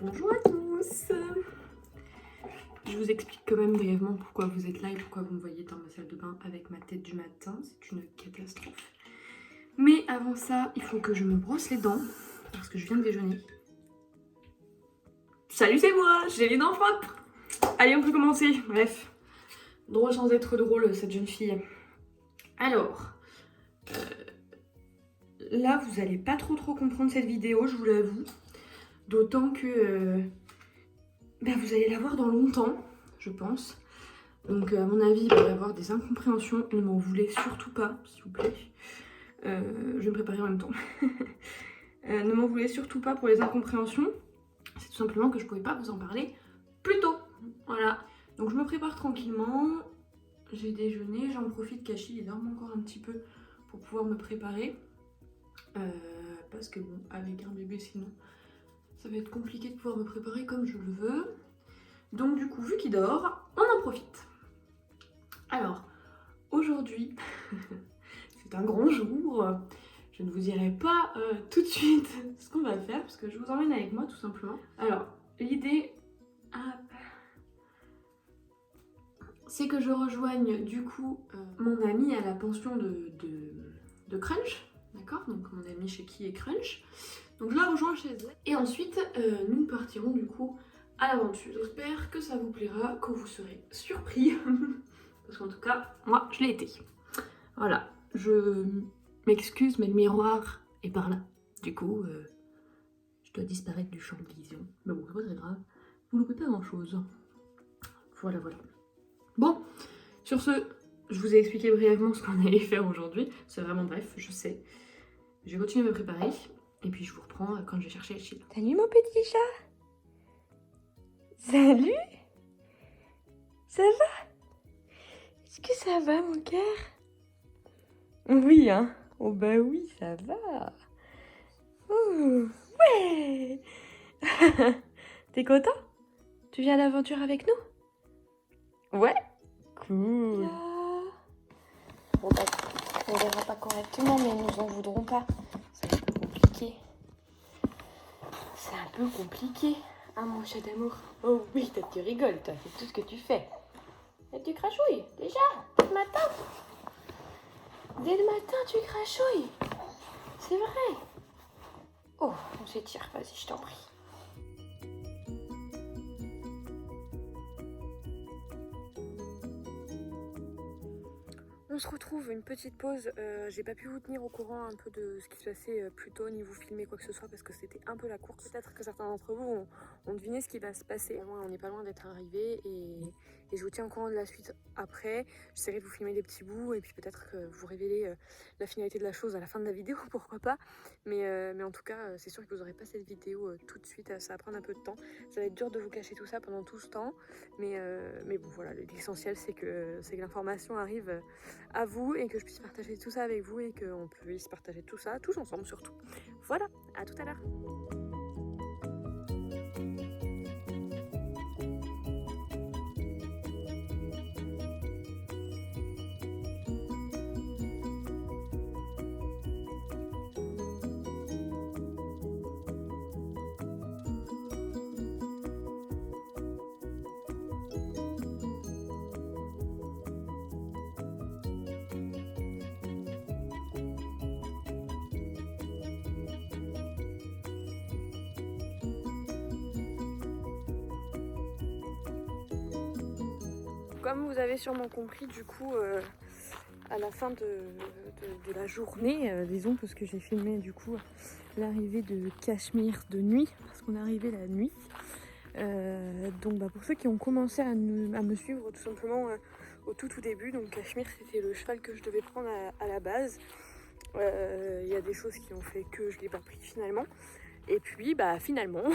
Bonjour à tous. Je vous explique quand même brièvement pourquoi vous êtes là et pourquoi vous me voyez dans ma salle de bain avec ma tête du matin. C'est une catastrophe. Mais avant ça, il faut que je me brosse les dents parce que je viens de déjeuner. Salut, c'est moi, j'ai les dents propres. Allez, on peut commencer. Bref, drôle sans être drôle, cette jeune fille. Alors, là, vous allez pas trop comprendre cette vidéo, je vous l'avoue. D'autant que vous allez la voir dans longtemps, je pense. Donc à mon avis, il va y avoir des incompréhensions. Ne m'en voulez surtout pas, s'il vous plaît. Je vais me préparer en même temps. Ne m'en voulez surtout pas pour les incompréhensions. C'est tout simplement que je ne pouvais pas vous en parler plus tôt. Voilà. Donc je me prépare tranquillement. J'ai déjeuné. J'en profite qu'Achille il dorme encore un petit peu pour pouvoir me préparer. Parce que bon, avec un bébé sinon, ça va être compliqué de pouvoir me préparer comme je le veux. Donc du coup, vu qu'il dort, on en profite. Alors, aujourd'hui, c'est un grand jour. Je ne vous dirai pas tout de suite ce qu'on va faire parce que je vous emmène avec moi tout simplement. Alors, l'idée, c'est que je rejoigne du coup mon ami à la pension de Crunch. D'accord? Donc mon ami chez qui est Crunch. Donc je la rejoins chez elle. Et ensuite, nous partirons du coup à l'aventure. J'espère que ça vous plaira, que vous serez surpris. Parce qu'en tout cas, moi, je l'ai été. Voilà, je m'excuse, mais le miroir est par là. Du coup, je dois disparaître du champ de vision. Mais bon, c'est pas très grave. Vous ne coûtez pas grand-chose. Voilà. Bon, sur ce, je vous ai expliqué brièvement ce qu'on allait faire aujourd'hui. C'est vraiment bref, je sais. Je vais continuer à me préparer. Et puis je vous reprends quand je vais chercher Achille. Salut mon petit chat. Salut. Ça va? Est-ce que ça va mon cœur? Oui hein. Oh bah oui ça va. Oh, ouais. T'es content? Tu viens à l'aventure avec nous? Ouais. Cool. Bon bah on verra pas correctement mais ils nous en voudront pas. C'est un peu compliqué. C'est un peu compliqué. Ah mon chat d'amour. Oh oui, toi tu rigoles, toi, c'est tout ce que tu fais. Et tu crachouilles, déjà, dès le matin. Dès le matin, tu crachouilles. C'est vrai. Oh, on s'étire, vas-y, je t'en prie. On se retrouve, une petite pause. J'ai pas pu vous tenir au courant un peu de ce qui se passait plus tôt, ni vous filmer quoi que ce soit parce que c'était un peu la course. Peut-être que certains d'entre vous ont deviné ce qui va se passer. On n'est pas loin d'être arrivé et je vous tiens au courant de la suite après. J'essaierai de vous filmer des petits bouts et puis peut-être vous révéler la finalité de la chose à la fin de la vidéo, pourquoi pas. Mais en tout cas, c'est sûr que vous n'aurez pas cette vidéo tout de suite, ça va prendre un peu de temps. Ça va être dur de vous cacher tout ça pendant tout ce temps. Mais bon, voilà, l'essentiel c'est que l'information arrive à vous et que je puisse partager tout ça avec vous et qu'on puisse partager tout ça tous ensemble surtout. Voilà, à tout à l'heure. Comme vous avez sûrement compris, du coup, à la fin de la journée, disons, parce que j'ai filmé du coup l'arrivée de Cachemire de nuit, parce qu'on est arrivé la nuit. Donc pour ceux qui ont commencé à me suivre tout simplement au tout début, donc Cachemire c'était le cheval que je devais prendre à la base. Il y a des choses qui ont fait que je ne l'ai pas pris finalement. Et puis finalement,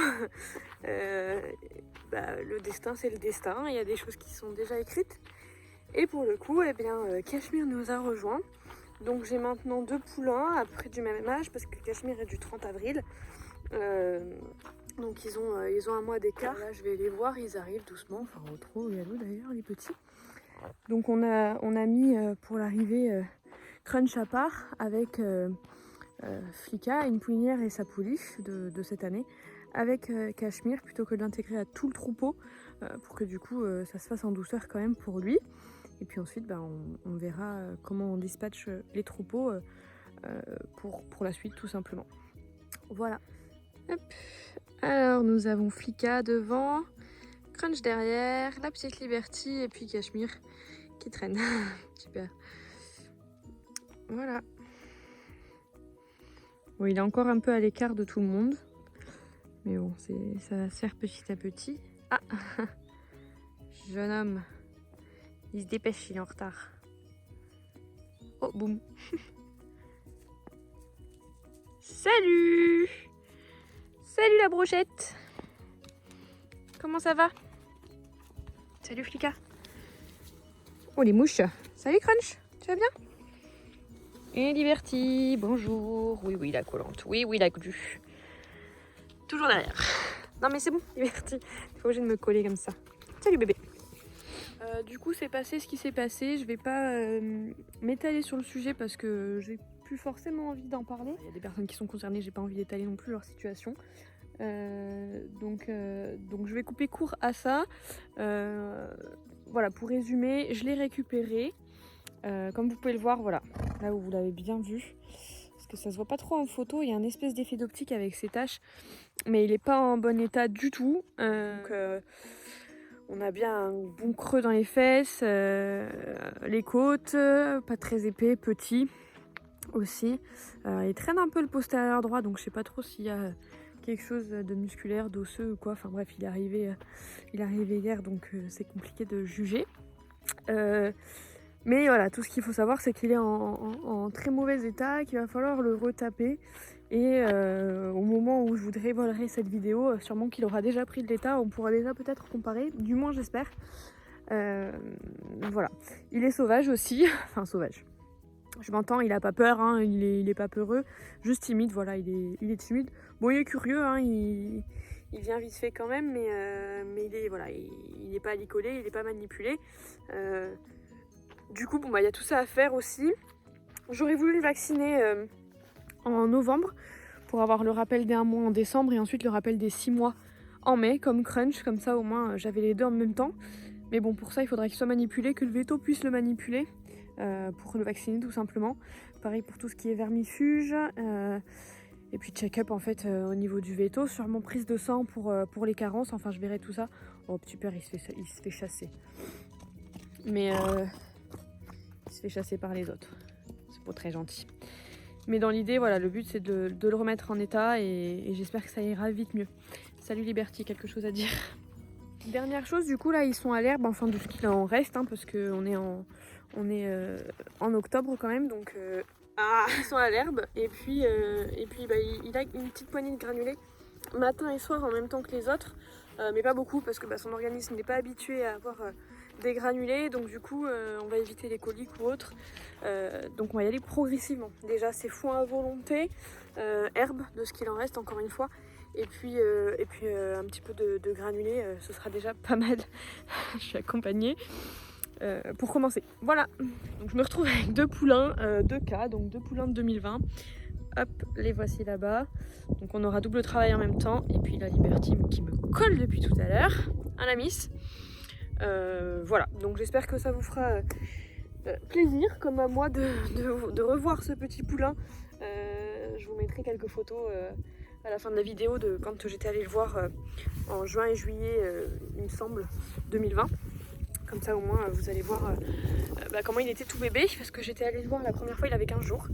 le destin c'est le destin, il y a des choses qui sont déjà écrites. Et pour le coup, Cachemire nous a rejoints. Donc j'ai maintenant 2 poulains à peu près du même âge parce que Cachemire est du 30 avril. Donc ils ont un mois d'écart. Là je vais les voir, ils arrivent doucement, enfin trop galop d'ailleurs les petits. Donc on a mis pour l'arrivée Crunch à part avec Flika, une poulinière et sa pouliche de cette année, avec Cachemire plutôt que de l'intégrer à tout le troupeau pour que du coup ça se fasse en douceur quand même pour lui. Et puis ensuite on verra comment on dispatche les troupeaux pour la suite tout simplement. Voilà. Hop. Alors nous avons Flicka devant, Crunch derrière, la petite Liberty et puis Cachemire qui traîne. Super. Voilà. Bon, il est encore un peu à l'écart de tout le monde. Mais bon, ça va se faire petit à petit. Ah, jeune homme. Il se dépêche, il est en retard. Oh, boum. Salut! Salut la brochette! Comment ça va? Salut Flicka! Oh les mouches! Salut Crunch! Tu vas bien? Et Liberty, bonjour! Oui, oui, la collante. Oui, oui, la glu. Toujours derrière. Non mais c'est bon, Liberty. Il faut que je me coller comme ça. Salut bébé! Du coup, c'est passé ce qui s'est passé. Je vais pas m'étaler sur le sujet parce que j'ai plus forcément envie d'en parler. Il y a des personnes qui sont concernées, j'ai pas envie d'étaler non plus leur situation. Donc je vais couper court à ça. Voilà, pour résumer, je l'ai récupéré. Comme vous pouvez le voir, voilà, là où vous l'avez bien vu. Parce que ça se voit pas trop en photo, il y a un espèce d'effet d'optique avec ces taches. Mais il est pas en bon état du tout. On a bien un bon creux dans les fesses, les côtes, pas très épais, petit aussi. Il traîne un peu le postérieur droit, donc je sais pas trop s'il y a quelque chose de musculaire, d'osseux ou quoi. Enfin bref, il est arrivé hier, donc c'est compliqué de juger. Mais voilà, tout ce qu'il faut savoir, c'est qu'il est en très mauvais état, qu'il va falloir le retaper. Et au moment où je vous dévoilerai cette vidéo, sûrement qu'il aura déjà pris de l'état, on pourra déjà peut-être comparer, du moins j'espère. Voilà, il est sauvage aussi, enfin sauvage. Je m'entends, il a pas peur, hein, il est pas peureux, juste timide, voilà, il est timide. Bon, il est curieux, hein, il vient vite fait quand même, mais il est, voilà, il est pas licolé, il est pas manipulé. Du coup, bon, bah, y a tout ça à faire aussi. J'aurais voulu le vacciner en novembre pour avoir le rappel des 1 mois en décembre et ensuite le rappel des 6 mois en mai, comme Crunch, comme ça au moins j'avais les deux en même temps. Mais bon, pour ça il faudrait qu'il soit manipulé, que le veto puisse le manipuler pour le vacciner tout simplement. Pareil pour tout ce qui est vermifuge et puis check-up en fait au niveau du veto, sûrement prise de sang pour les carences, enfin je verrai tout ça. Oh petit père il se fait chasser. Mais il se fait chasser par les autres. C'est pas très gentil. Mais dans l'idée, voilà, le but c'est de le remettre en état et j'espère que ça ira vite mieux. Salut Liberty, quelque chose à dire? Dernière chose, du coup là ils sont à l'herbe, enfin de ce qu'il en reste, hein, parce qu'on est en octobre quand même, donc ils sont à l'herbe et puis bah, il a une petite poignée de granulés matin et soir en même temps que les autres, mais pas beaucoup parce que bah, son organisme n'est pas habitué à avoir des granulés, donc du coup on va éviter les coliques ou autres, donc on va y aller progressivement. Déjà c'est foin à volonté, herbe de ce qu'il en reste encore une fois, et puis un petit peu de granulés, ce sera déjà pas mal. Je suis accompagnée pour commencer. Voilà, donc je me retrouve avec 2 poulains, 2 cas, donc 2 poulains de 2020. Hop, les voici là-bas. Donc on aura double travail en même temps. Et puis la Liberty qui me colle depuis tout à l'heure. Un Amis. Voilà, donc j'espère que ça vous fera plaisir, comme à moi, de revoir ce petit poulain. Je vous mettrai quelques photos à la fin de la vidéo de quand j'étais allée le voir en juin et juillet, il me semble, 2020. Comme ça au moins vous allez voir comment il était tout bébé, parce que j'étais allée le voir la première fois, il avait 15 jours.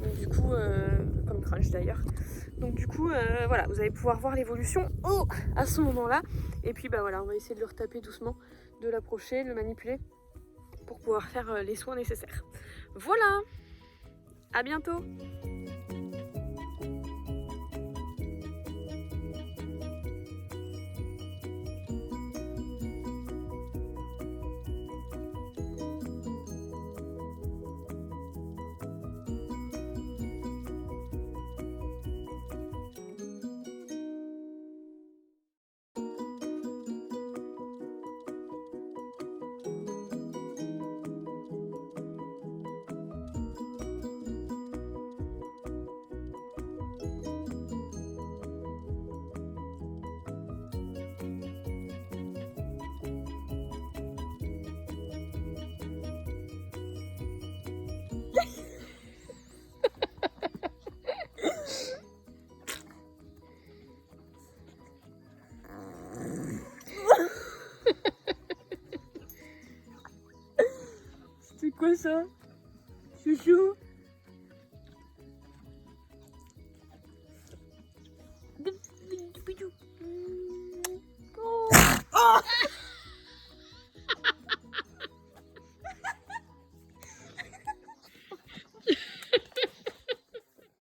Donc du coup, comme Crunch d'ailleurs. Donc du coup, voilà, vous allez pouvoir voir l'évolution à ce moment-là. Et puis bah voilà, on va essayer de le retaper doucement, de l'approcher, de le manipuler pour pouvoir faire les soins nécessaires. Voilà, à bientôt. quoi ça? Chouchou?